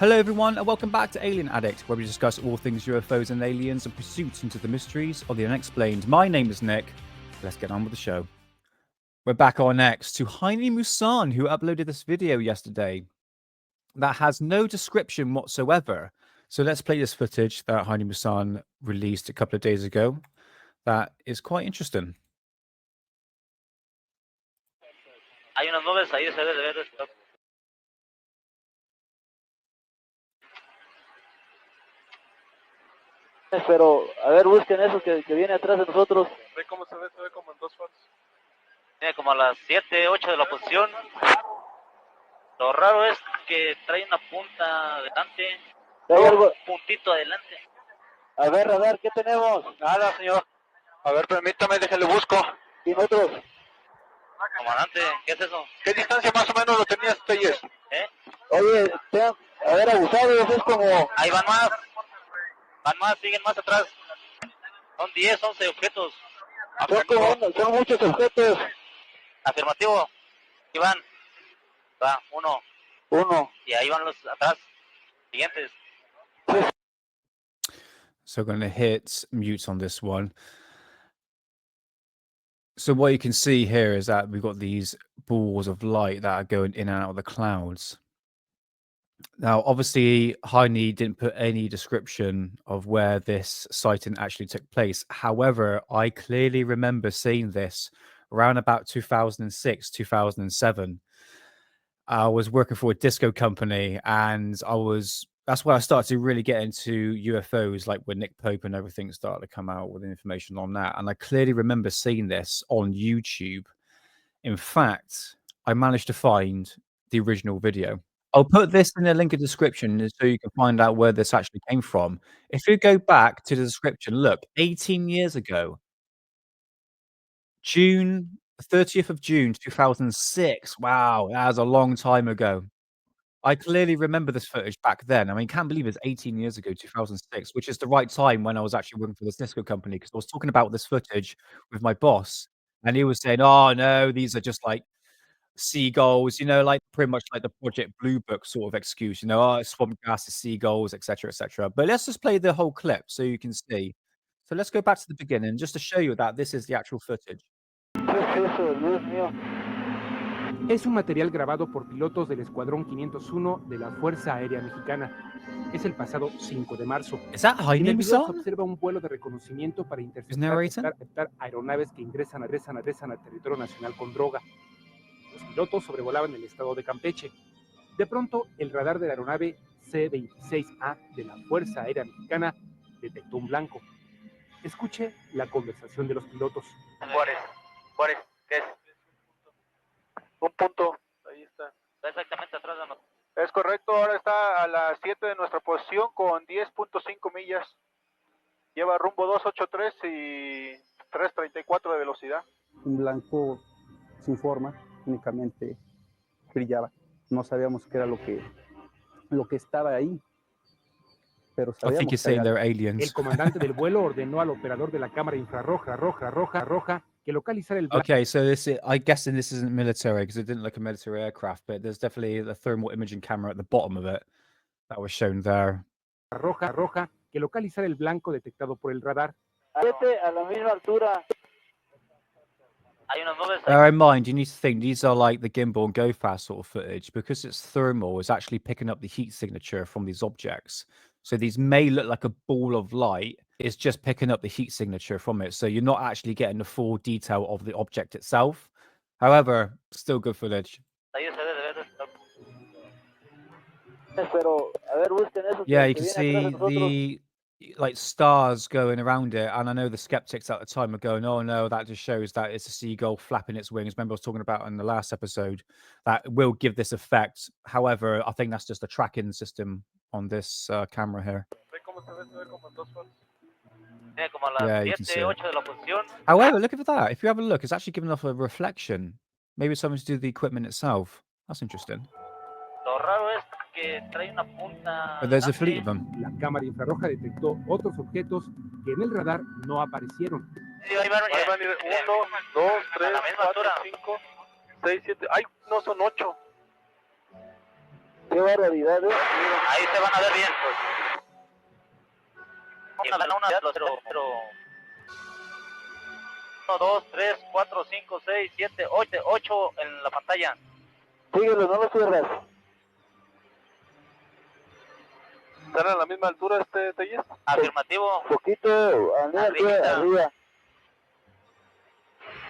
Hello everyone and welcome back to Alien Addict, where we discuss all things UFOs and aliens and pursuits into the mysteries of the unexplained. My name is Nick. Let's get on with the show. We're back on next to Jaime Maussan, who uploaded this video yesterday that has no description whatsoever. So let's play this footage that Jaime Maussan released a couple of days ago. That is quite interesting. Hay unas nubes ahí, se debe de ver esto. Pero, a ver, busquen eso que viene atrás de nosotros. Ve cómo se ve como en 2 fotos. Tiene como a las 7, 8 de la posición. Lo raro es que trae una punta adelante. Un puntito adelante. A ver, ¿qué tenemos? Nada, señor. A ver, permítame, déjale busco. ¿Y nosotros? Comandante, ¿qué es eso? ¿Qué distancia más o menos lo tenías, Telles? Oye, a ver, abusados, es como... Ahí van más. Van más, siguen más atrás. Son 10, 11 objetos. Son muchos objetos. Afirmativo. Aquí van. Va, uno. Y ahí van los atrás. Siguientes. So I'm going to hit mute on this one. So what you can see here is that we've got these balls of light that are going in and out of the clouds. Now, obviously, Heine didn't put any description of where this sighting actually took place. However, I clearly remember seeing this around about 2006, 2007. I was working for a disco company, and that's where I started to really get into UFOs, like when Nick Pope and everything started to come out with information on that. And I clearly remember seeing this on YouTube. In fact, I managed to find the original video. I'll put this in the link in the description so you can find out where this actually came from. If you go back to the description, look, 18 years ago, June 30th of June, 2006. Wow, that was a long time ago. I clearly remember this footage back then. I mean, can't believe it's 18 years ago, 2006, which is the right time when I was actually working for this disco company, because I was talking about this footage with my boss, and he was saying, "Oh, no, these are just like seagulls," like pretty much like the Project Blue Book sort of excuse, "Oh, it's swamp gas, it's seagulls, etc., etc." But let's just play the whole clip so you can see. So let's go back to the beginning just to show you that this is the actual footage. Es un material grabado por pilotos del Escuadrón 501 de la Fuerza Aérea Mexicana. Es el pasado 5 de marzo. Is that En Jaime el video se Maussan? observa un vuelo de reconocimiento para narrating? interceptar aeronaves que ingresan al territorio nacional con droga. Los pilotos sobrevolaban el estado de Campeche. De pronto, el radar de la aeronave C-26A de la Fuerza Aérea Mexicana detectó un blanco. Escuche la conversación de los pilotos. Juárez, ¿qué es? Un punto, ahí está. Está exactamente atrás de nosotros. Es correcto, ahora está a las 7 de nuestra posición con 10.5 millas. Lleva rumbo 283 y 334 de velocidad. Un blanco sin forma, únicamente brillaba. No sabíamos qué era lo que estaba ahí, pero I think sabíamos you're saying they're El aliens. comandante del vuelo ordenó al operador de la cámara infrarroja roja que localizara el blanco. Okay, so I'm guessing this isn't military because it didn't look a military aircraft, but there's definitely a thermal imaging camera at the bottom of it that was shown there. roja que localizara el blanco detectado por el radar. A la misma altura. Hay unas nubes ahí. Bear in mind, you need to think these are like the gimbal and go fast sort of footage, because it's thermal. It's actually picking up the heat signature from these objects. So these may look like a ball of light. It's just picking up the heat signature from it. So you're not actually getting the full detail of the object itself. However, still good footage. Ahí se debe de ver esto. Pero, a ver, busquen eso. Yeah, you can see the like stars going around it, and I know the skeptics at the time were going, "Oh no, that just shows that it's a seagull flapping its wings." Remember, I was talking about in the last episode that will give this effect. However, I think that's just a tracking system on this camera here. Ve cómo se ve como en 2 fotos. Tiene como a las Yeah, you can see 7, it. 8 de la posición. However, look at that. If you have a look, it's actually giving off a reflection. Maybe it's something to do with the equipment itself. That's interesting. Lo raro es que trae una punta. But there's a fleet of them. La cámara infrarroja detectó otros objetos que en el radar no aparecieron. Sí, ahí van, Ahí van a ir 1, 2, 3, a la misma 4, altura. 5, 6, 7. ¡Ay! No, son 8. Qué barbaridad, ¿eh? Ahí se van a ver bien, pues. Uno, dos, tres, cuatro, cinco, seis, siete, ocho en la pantalla. Síguelo, no lo cierras. ¿Están a la misma altura, Telles? Afirmativo. Poquito, arriba.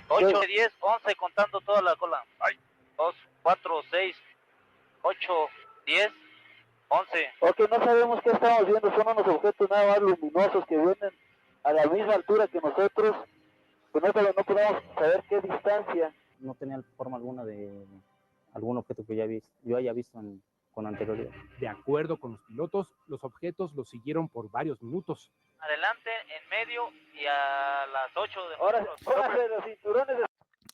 8, 10, 11, contando toda la cola. 2, 4, 6, 8, 10, 11. Ok, no sabemos qué estamos viendo, son unos objetos nada más luminosos que vienen a la misma altura que nosotros, pero no podemos saber qué distancia. No tenía forma alguna de algún objeto que yo haya visto con anterioridad. De acuerdo con los pilotos, los objetos los siguieron por varios minutos. Adelante, en medio y a las 8 de Ahora los cinturones de...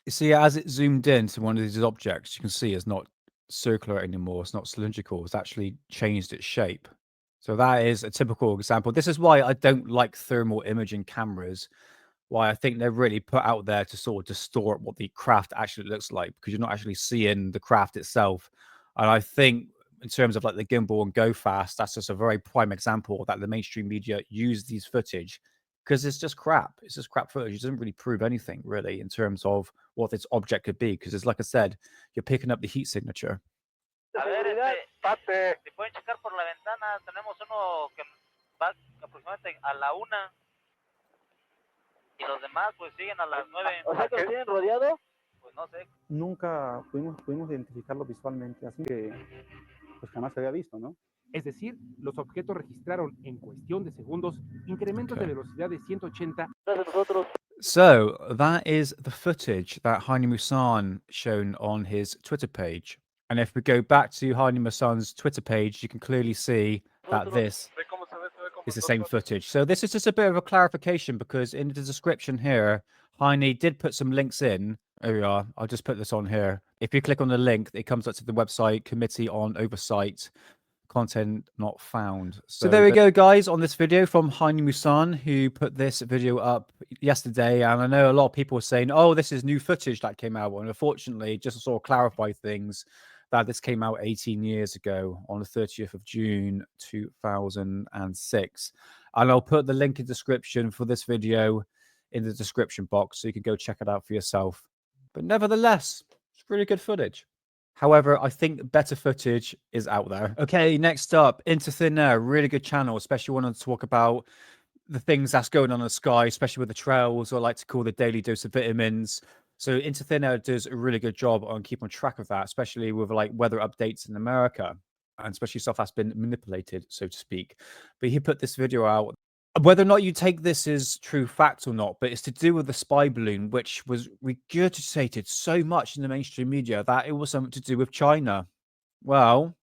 You see, as it zoomed in to one of these objects, you can see it's not circular anymore. It's not cylindrical. It's actually changed its shape. So that is a typical example. This is why I don't like thermal imaging cameras. Why I think they're really put out there to sort of distort what the craft actually looks like, because you're not actually seeing the craft itself. And I think in terms of like the gimbal and go fast, that's just a very prime example that the mainstream media use these footage because it's just crap. It's just crap footage. It doesn't really prove anything really in terms of what this object could be, because it's like I said, you're picking up the heat signature. A ver, si pueden checar por la ventana, tenemos uno que va aproximadamente a la 1 y los demás pues siguen a las 9. O sea que los tienen rodeado. Pues no sé. Nunca pudimos identificarlo visualmente, así que pues jamás se había visto, ¿no? Es decir, los objetos registraron en cuestión de segundos incrementos de velocidad de 180. So that is the footage that Jaime Maussan shown on his Twitter page. And if we go back to Jaime Maussan's Twitter page, you can clearly see that this is the same footage. So this is just a bit of a clarification, because in the description here, Jaime did put some links in. There we are. I'll just put this on here. If you click on the link, it comes up to the website Committee on Oversight. Content not found. So there we go, guys, on this video from Jaime Maussan, who put this video up yesterday. And I know a lot of people are saying, oh, this is new footage that came out. And unfortunately, just to sort of clarify things, that this came out 18 years ago on the 30th of June 2006. And I'll put the link in the description for this video in the description box, so you can go check it out for yourself. But nevertheless, it's really good footage. However, I think better footage is out there. Okay, next up, Into Thin Air. Really good channel, especially when I talk about the things that's going on in the sky, especially with the trails, or I like to call the daily dose of vitamins. So Into Thin Air does a really good job on keeping track of that, especially with like weather updates in America, and especially stuff that's been manipulated, so to speak. But he put this video out. Whether or not you take this as true fact or not, but it's to do with the spy balloon, which was regurgitated so much in the mainstream media that it was something to do with China. Well,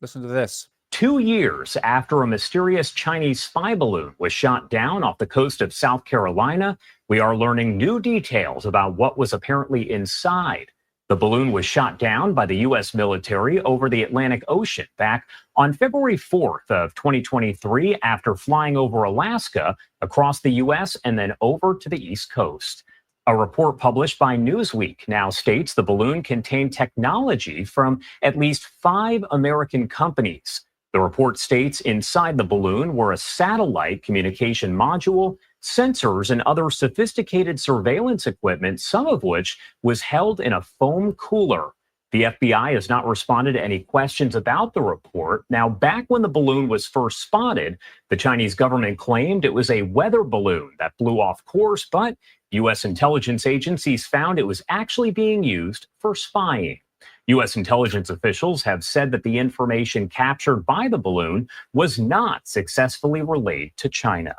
listen to this. 2 years after a mysterious Chinese spy balloon was shot down off the coast of South Carolina, we are learning new details about what was apparently inside. The balloon was shot down by the U.S. military over the Atlantic Ocean back on February 4th of 2023 after flying over Alaska, across the U.S., and then over to the East Coast. A report published by Newsweek now states the balloon contained technology from at least 5 American companies. The report states inside the balloon were a satellite communication module, sensors, and other sophisticated surveillance equipment, some of which was held in a foam cooler. The FBI has not responded to any questions about the report. Now, back when the balloon was first spotted, the Chinese government claimed it was a weather balloon that blew off course, but U.S. intelligence agencies found it was actually being used for spying. U.S. intelligence officials have said that the information captured by the balloon was not successfully relayed to China.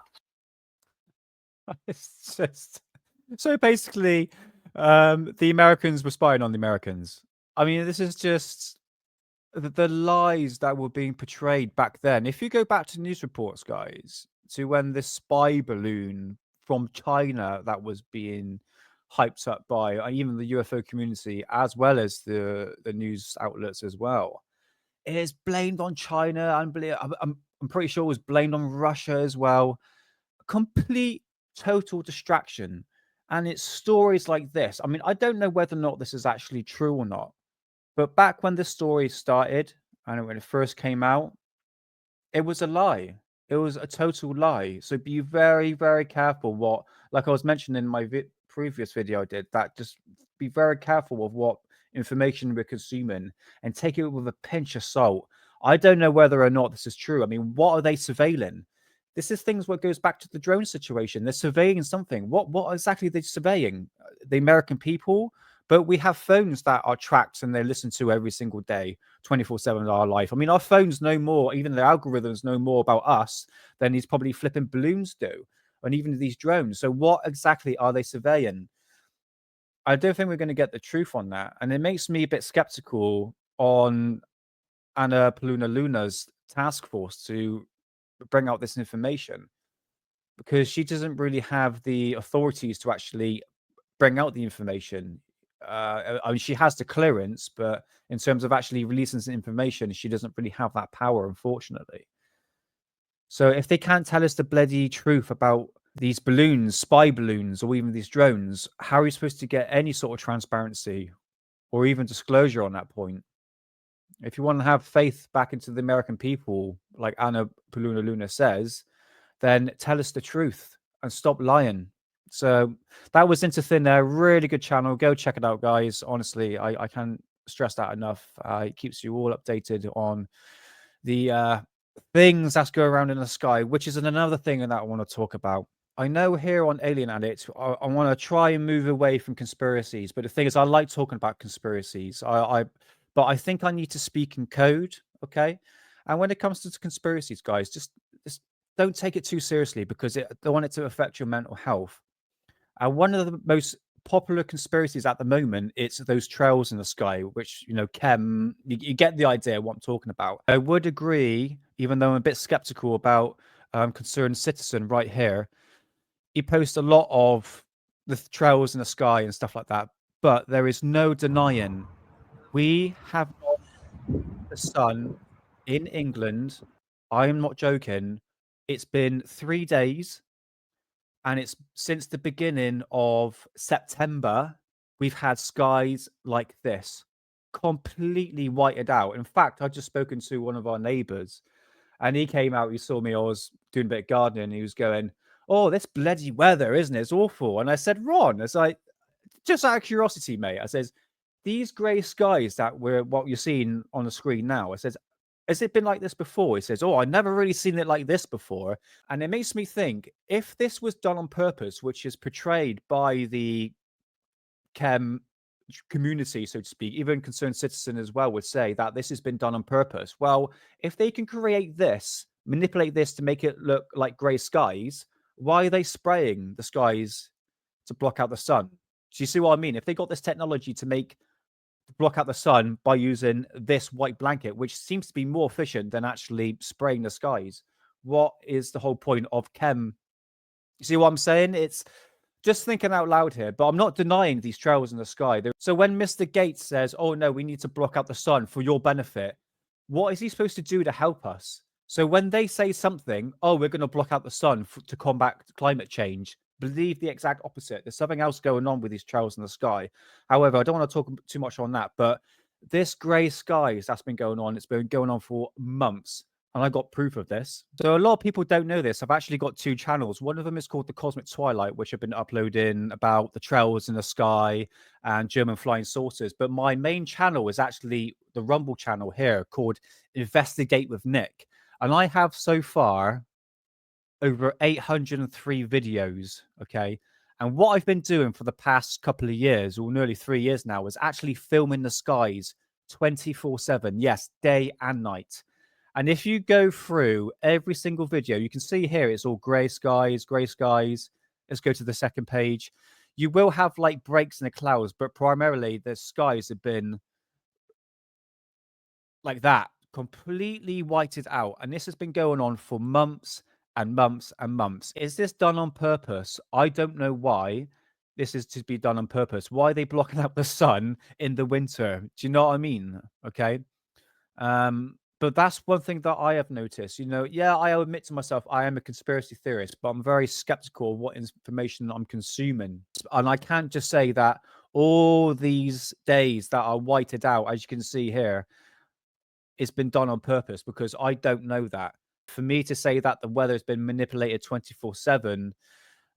It's just so basically, the Americans were spying on the Americans. I mean, this is just the lies that were being portrayed back then. If you go back to news reports, guys, to when this spy balloon from China that was being hyped up by even the UFO community, as well as the news outlets as well, it is blamed on China. I'm pretty sure it was blamed on Russia as well. Complete total distraction. And it's stories like this. I mean, I don't know whether or not this is actually true or not, but back when this story started, And when it first came out, it was a lie. It was a total lie. So be very, very careful what, like I was mentioning in my previous video I did, that just be very careful of what information we're consuming and take it with a pinch of salt. I don't know whether or not this is true. I mean, what are they surveilling? This is things what goes back to the drone situation. They're surveying something. What exactly are they surveying? The American people? But we have phones that are tracked and they're listened to every single day, 24/7 of our life. I mean, our phones know more, even the algorithms know more about us than these probably flipping balloons do, and even these drones. So what exactly are they surveying? I don't think we're going to get the truth on that. And it makes me a bit skeptical on Anna Luna's task force to bring out this information, because she doesn't really have the authorities to actually bring out the information. I mean, she has the clearance, but in terms of actually releasing some information, she doesn't really have that power, unfortunately. So if they can't tell us the bloody truth about these balloons, spy balloons, or even these drones, how are you supposed to get any sort of transparency or even disclosure on that point? If you want to have faith back into the American people, like Anna Luna says, then tell us the truth and stop lying. So that was Into Thin Air. Really good channel. Go check it out, guys. Honestly, I can't stress that enough. It keeps you all updated on the things that's going around in the sky, which is another thing that I want to talk about. I know here on Alien Addict, I want to try and move away from conspiracies, but the thing is, I like talking about conspiracies. But I think I need to speak in code, okay? And when it comes to conspiracies, guys, just don't take it too seriously, because I don't want it to affect your mental health. And one of the most popular conspiracies at the moment, it's those trails in the sky, which, you know, you get the idea of what I'm talking about. I would agree, even though I'm a bit skeptical about Concerned Citizen right here. He posts a lot of the trails in the sky and stuff like that, but there is no denying we have the sun in England. I'm not joking. It's been 3 days, and it's since the beginning of September, we've had skies like this, completely whited out. In fact, I've just spoken to one of our neighbors, and he came out, he saw me, I was doing a bit of gardening, and he was going, "Oh, this bloody weather, isn't it? It's awful." And I said, "Ron," it's like, just out of curiosity, mate, I says, "These grey skies that what you're seeing on the screen now," I says, "has it been like this before?" He says, "Oh, I've never really seen it like this before." And it makes me think, if this was done on purpose, which is portrayed by the chem community, so to speak, even Concerned Citizen as well would say that this has been done on purpose. Well, if they can create this, manipulate this to make it look like grey skies, why are they spraying the skies to block out the sun? Do you see what I mean? If they got this technology to block out the sun by using this white blanket, which seems to be more efficient than actually spraying the skies, what is the whole point of chem? You see what I'm saying? It's just thinking out loud here, but I'm not denying these trails in the sky. So when Mr. Gates says, "Oh no, we need to block out the sun for your benefit," what is he supposed to do to help us? So when they say something, "Oh, we're going to block out the sun to combat climate change," believe the exact opposite. There's something else going on with these trails in the sky. However, I don't want to talk too much on that, but this grey skies that's been going on, it's been going on for months. And I got proof of this. So a lot of people don't know this. I've actually got 2 channels. One of them is called The Cosmic Twilight, which I've been uploading about the trails in the sky and German flying saucers. But my main channel is actually the Rumble channel here, called Investigate with Nick. And I have so far over 803 videos, okay? And what I've been doing for the past couple of years, or nearly 3 years now, is actually filming the skies 24/7. Yes, day and night. And if you go through every single video, you can see here it's all grey skies, grey skies. Let's go to the second page. You will have like breaks in the clouds, but primarily the skies have been like that, completely whited out. And this has been going on for months and months and months. Is this done on purpose? I don't know why this is to be done on purpose. Why are they blocking out the sun in the winter? Do you know what I mean? Okay. But that's one thing that I have noticed. You know, yeah, I admit to myself I am a conspiracy theorist, but I'm very skeptical of what information I'm consuming. And I can't just say that all these days that are whited out, as you can see here, it's been done on purpose, because I don't know that. For me to say that the weather's been manipulated 24/7,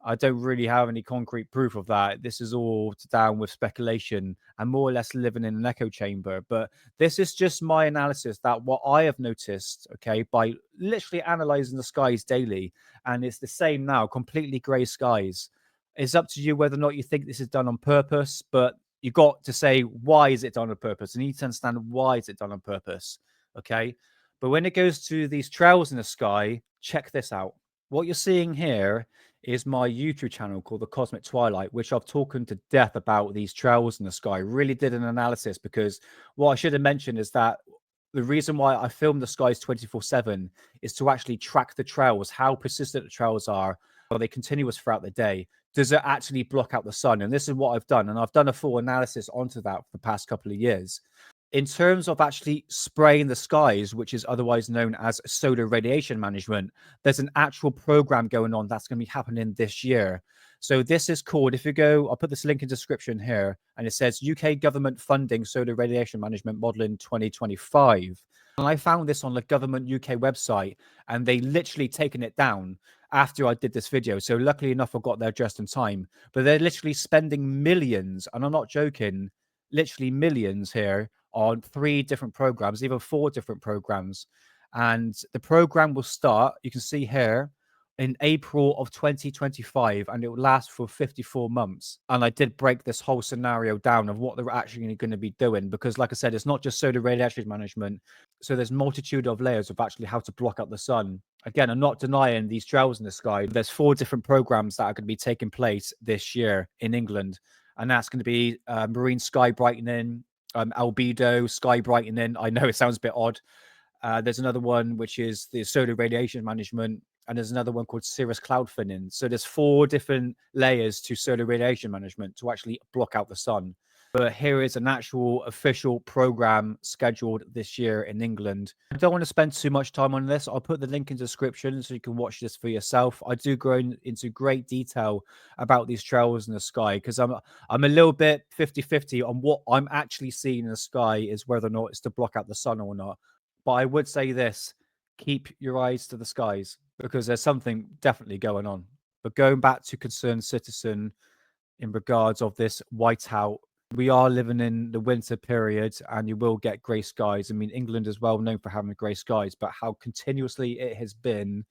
I don't really have any concrete proof of that. This is all down with speculation and more or less living in an echo chamber. But this is just my analysis, that what I have noticed, okay, by literally analyzing the skies daily, and it's the same now, completely grey skies. It's up to you whether or not you think this is done on purpose, but you got to say, why is it done on purpose? You need to understand why is it done on purpose, okay? But when it goes to these trails in the sky, check this out. What you're seeing here is my YouTube channel called The Cosmic Twilight, which I've talked to death about these trails in the sky. Really did an analysis, because what I should have mentioned is that the reason why I film the skies 24/7 is to actually track the trails, how persistent the trails are they continuous throughout the day? Does it actually block out the sun? And this is what I've done. And I've done a full analysis onto that for the past couple of years. In terms of actually spraying the skies, which is otherwise known as solar radiation management, there's an actual program going on that's going to be happening this year. So this is called, if you go, I'll put this link in description here, and it says UK government funding solar radiation management modeling 2025. And I found this on the government UK website, and they literally taken it down after I did this video. So luckily enough, I got there just in time. But they're literally spending millions, and I'm not joking, literally millions here on 3 different programs, even 4 different programs. And the program will start, you can see here, in April of 2025, and it will last for 54 months. And I did break this whole scenario down of what they're actually going to be doing, because like I said, it's not just solar radiation management. So there's multitude of layers of actually how to block out the sun. Again, I'm not denying these trails in the sky. There's 4 different programs that are going to be taking place this year in England. And that's going to be marine sky brightening, albedo, sky brightening. I know it sounds a bit odd. There's another one, which is the solar radiation management. And there's another one called cirrus cloud thinning. So there's 4 different layers to solar radiation management to actually block out the sun. But here is an actual official program scheduled this year in England. I don't want to spend too much time on this. I'll put the link in the description so you can watch this for yourself. I do go into great detail about these trails in the sky, because I'm a little bit 50-50 on what I'm actually seeing in the sky is whether or not it's to block out the sun or not. But I would say this, keep your eyes to the skies, because there's something definitely going on. But going back to concerned citizen in regards of this whiteout, we are living in the winter period, and you will get grey skies. I mean, England is well known for having grey skies, but how continuously it has been,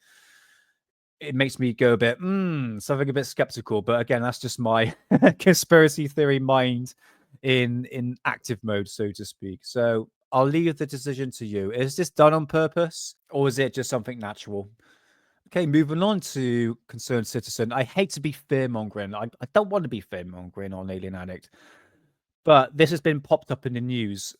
it makes me go a bit, something a bit skeptical. But again, that's just my conspiracy theory mind in active mode, so to speak. So I'll leave the decision to you. Is this done on purpose, or is it just something natural? Okay, moving on to concerned citizen. I hate to be fear-mongering. I don't want to be fear-mongering on Alien Addict. But this has been popped up in the news.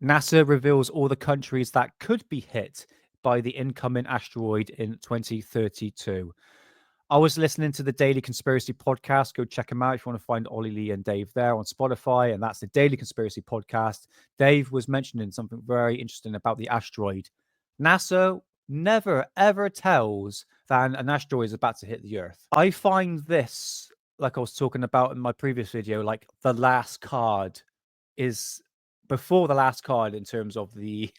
NASA reveals all the countries that could be hit by the incoming asteroid in 2032. I was listening to the Daily Conspiracy Podcast. Go check them out if you want to find Ollie Lee and Dave there on Spotify. And that's the Daily Conspiracy Podcast. Dave was mentioning something very interesting about the asteroid. NASA never, ever tells that an asteroid is about to hit the Earth. I find this, like I was talking about in my previous video, like the last card is before the last card in terms of the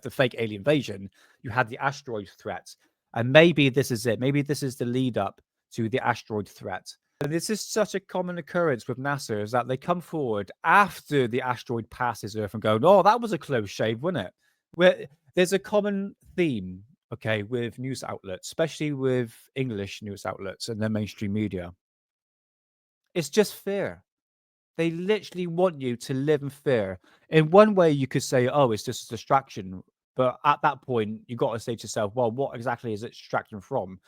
the fake alien invasion. You had the asteroid threat, and maybe this is it. Maybe this is the lead up to the asteroid threat. And this is such a common occurrence with NASA, is that they come forward after the asteroid passes Earth and go, "Oh, that was a close shave, wasn't it?" Where there's a common theme, okay, with news outlets, especially with English news outlets and their mainstream media. It's just fear. They literally want you to live in fear. In one way, you could say, oh, it's just a distraction. But at that point, you got to say to yourself, well, what exactly is it distracting from?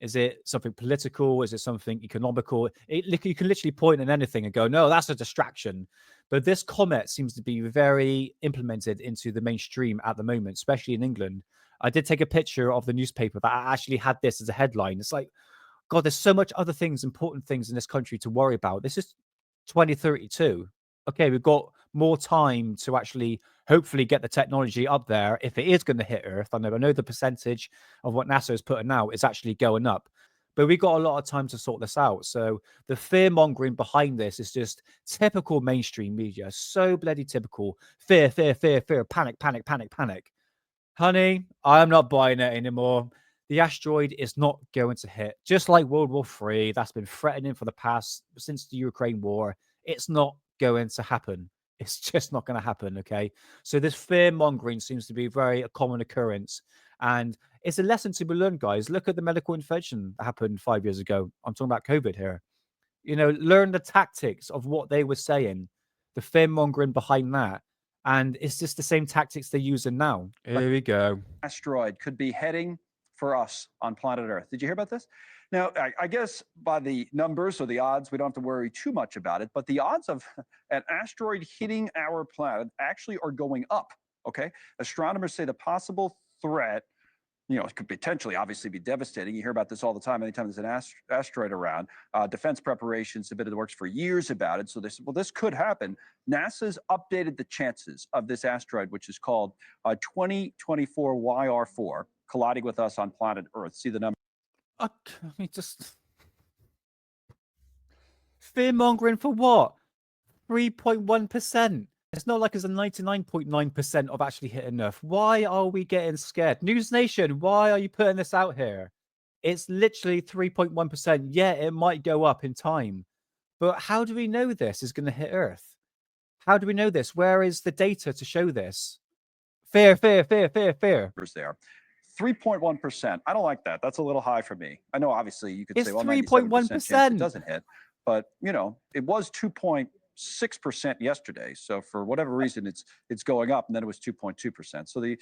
Is it something political? Is it something economical? You can literally point at anything and go, no, that's a distraction. But this comet seems to be very implemented into the mainstream at the moment, especially in England. I did take a picture of the newspaper that actually had this as a headline. It's like, God, there's so much other things, important things in this country to worry about. This is 2032. Okay, we've got more time to actually hopefully get the technology up there if it is going to hit Earth. I know the percentage of what NASA is putting out is actually going up, but we've got a lot of time to sort this out. So the fear mongering behind this is just typical mainstream media. So bloody typical. Fear, fear, fear, fear, panic, panic, panic, panic. Honey, I'm not buying it anymore. The asteroid is not going to hit. Just like World War III, that's been threatening for the past since the Ukraine war. It's not going to happen. It's just not going to happen. Okay. So this fear mongering seems to be very a common occurrence. And it's a lesson to be learned, guys. Look at the medical intervention that happened 5 years ago. I'm talking about COVID here. You know, learn the tactics of what they were saying, the fear mongering behind that. And it's just the same tactics they're using now. Here we go. Asteroid could be heading for us on planet Earth. Did you hear about this? Now, I guess by the numbers or the odds, we don't have to worry too much about it, but the odds of an asteroid hitting our planet actually are going up, okay? Astronomers say the possible threat, you know, it could potentially obviously be devastating. You hear about this all the time. Anytime there's an asteroid around, defense preparations have been in the works for years about it. So they said, well, this could happen. NASA's updated the chances of this asteroid, which is called 2024 YR4, colliding with us on planet Earth. See the number. I mean, just fear mongering for what? 3.1%. It's not like it's a 99.9% of actually hitting Earth. Why are we getting scared? News Nation, why are you putting this out here? It's literally 3.1%. Yeah, it might go up in time. But how do we know this is going to hit Earth? How do we know this? Where is the data to show this? Fear. There. 3.1%. I don't like that. That's a little high for me. I know, obviously, you could say, well, 97% chance it doesn't hit. But, you know, it was 2.6% yesterday. So for whatever reason, it's going up, and then it was 2.2%. So the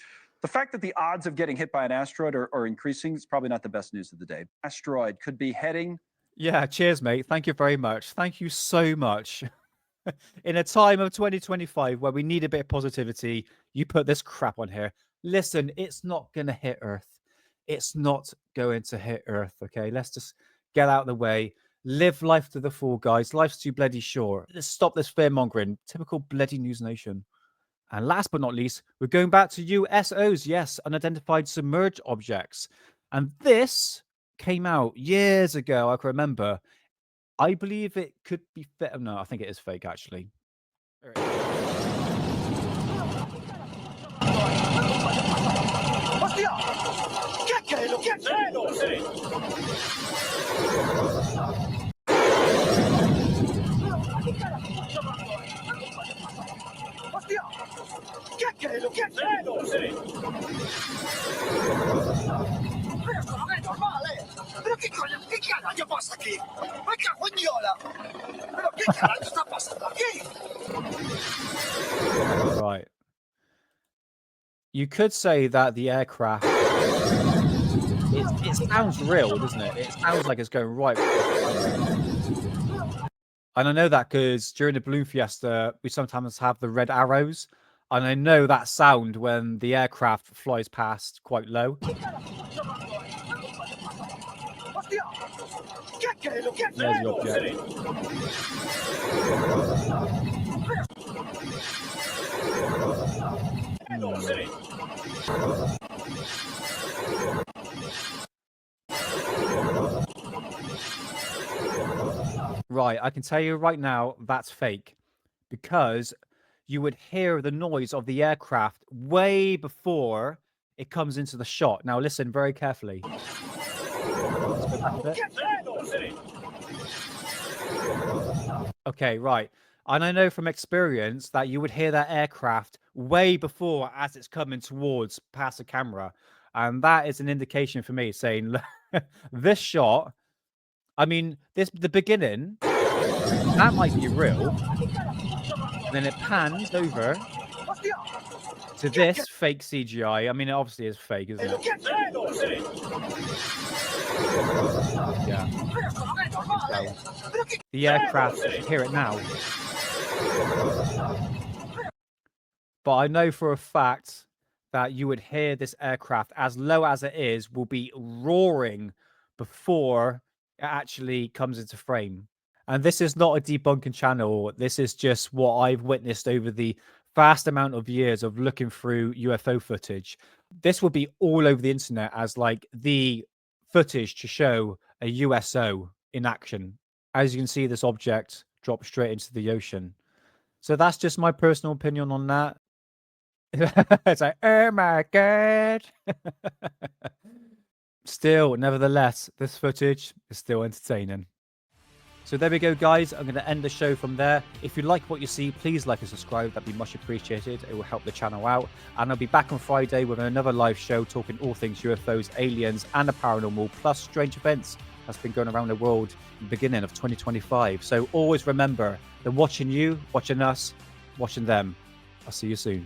fact that the odds of getting hit by an asteroid are increasing is probably not the best news of the day. Asteroid could be heading. Yeah, cheers, mate. Thank you very much. Thank you so much. In a time of 2025 where we need a bit of positivity, you put this crap on here. Listen, it's not going to hit Earth. It's not going to hit Earth, okay? Let's just get out of the way. Live life to the full, guys. Life's too bloody short. Let's stop this fear-mongering. Typical bloody News Nation. And last but not least, we're going back to USO'S. Yes, unidentified submerged objects. And this came out years ago, I can remember. I believe it could be fit. No, I think it is fake, actually. ¡Hostia! ¿Qué es lo que es? ¡Hostia! ¿Qué es lo que es? Pero esto no es normal, ¿eh? ¿Pero qué coño? ¿Qué carajo pasa aquí? ¡Me cago en Diola! ¿Pero qué carajo está pasando aquí? Right. You could say that the aircraft, it sounds real, doesn't it? It sounds like it's going right. And I know that because during the balloon fiesta, we sometimes have the red arrows. And I know that sound when the aircraft flies past quite low. There's the object. Right, I can tell you right now that's fake because you would hear the noise of the aircraft way before it comes into the shot. Now listen very carefully. Let's go back a bit. Okay, right. And I know from experience that you would hear that aircraft way before as it's coming towards past the camera. And that is an indication for me saying this shot, I mean, the beginning, that might be real. And then it pans over to this fake CGI. I mean, it obviously is fake, isn't it? Yeah. The aircraft, you can hear it now. But I know for a fact that you would hear this aircraft, as low as it is, will be roaring before it actually comes into frame. And this is not a debunking channel. This is just what I've witnessed over the vast amount of years of looking through UFO footage. This will be all over the internet as like the footage to show a USO in action. As you can see, this object drop straight into the ocean. So that's just my personal opinion on that. It's like, oh my god. Still, nevertheless, this footage is still entertaining. So there we go, guys. I'm going to end the show from there. If you like what you see, please like and subscribe. That'd be much appreciated. It will help the channel out. And I'll be back on Friday with another live show talking all things UFOs, aliens, and the paranormal, plus strange events that's been going around the world in the beginning of 2025. So always remember, they're watching you, watching us, watching them. I'll see you soon.